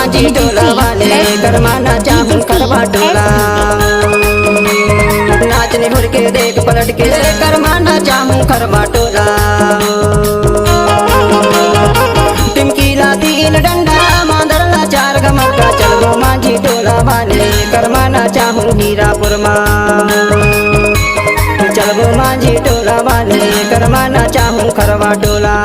माझी टोला वाले करमाना चाहूं करवा टोला। नाचने घुर के देख पलट के करमाना चाहूं करवा टोला। टिमकीला तीन डंडा मांदरला चार गमर का चलो माझी टोला वाले करमाना चाहूं हीरापुर माँ। चलो माझी टोला वाले करमाना चाहूं करवा टोला।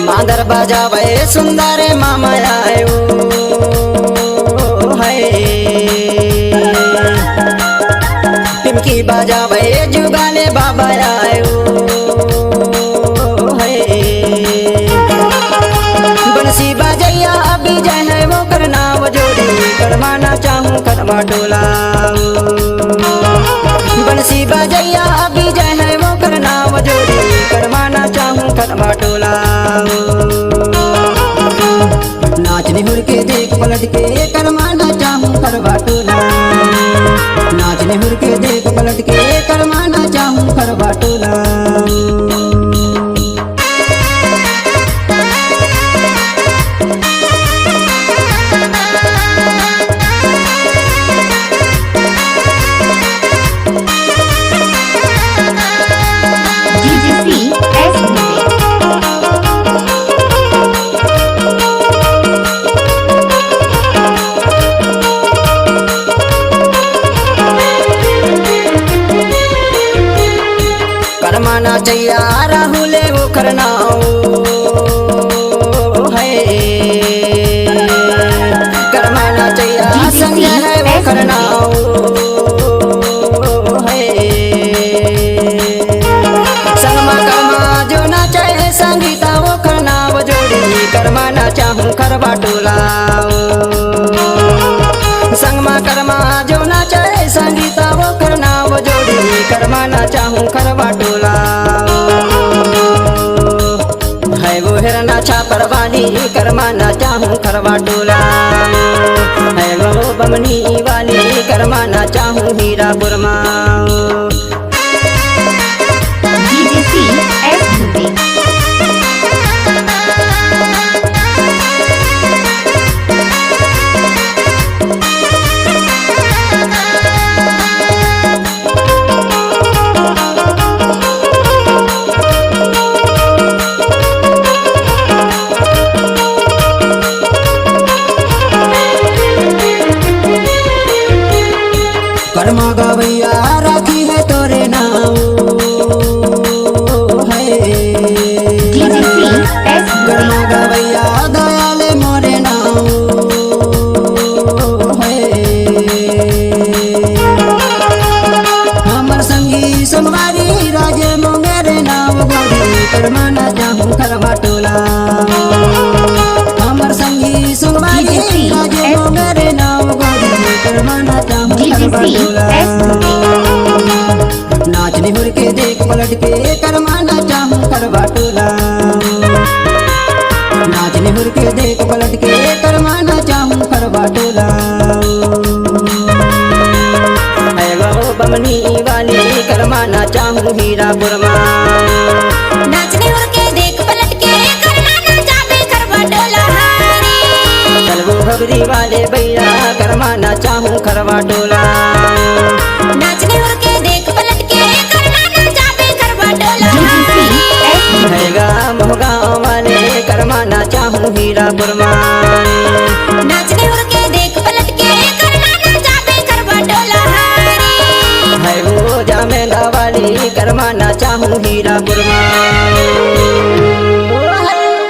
मादर बजावे सुंदर मामा आयो है। टिमकी बजावे जुगाले बाबा आयो है। बंसी बजैया अभी जय है वो करना वो जोड़ी करवाना चाहूं करवा टोला। बंसी बजैया अभी जय है वो करना वो जोड़ी करवाना चाहूं करवा टोला। नाचने हुर के देख पलट के करमाना चाहूं करवा टोला। नाचने हुर के देख पलट के करमाना चाहूं करवा टोला। करमाना चैया राहुले वो करनाओ है। करमाना चैया संग है वो करनाओ है। संगमा करमा जो नाचे संगीता वो करना वो जोड़ी करमाना चाहूं करवा टोला। संगमा करमा जो नाचे संगीता वो करना वो जोड़ी करमाना चाहूं करवा टोला। है वो हिरना छापर वाली करमाना चाहूं करवा टोला। है वो बमनी वाली करमाना चाहूं हीरापुर माँ। करमा गवैया राखी है तोरे नाम है। करमा गवैया दयाले मोरे नाम है। हमर संगी सुनवारी राजे मोंगेरे नाम गोरी करमाना चाहूं करवा टोला। हमर संगी सुनवारी राजे मोंगेरे नाम गोरी करमाना चाहूं करवा टोला। नाचने हुर के देख पलट के करमाना चाहूं करवा टोला। नाचने हुर के देख पलट के करमाना चाहूं करवा टोला। है वो बमनी वाली करमाना चाहूं हीरापुर माँ। नाचने हुर के देख पलट के करमाना चाहूं करवा टोला। चलो भगरी वाले भैया करमाना चाहूं करवा टोला। नाचने हुर के देख पलट के करमाना चाहूं करवा टोला। मोहगांव वाले करमाना चाहूं हीरापुर माँ। नाचने हुर के देख पलट के करमाना चाहूं करवा टोला। है वो जामेंदा वाली करमाना चाहूं हीरापुर में।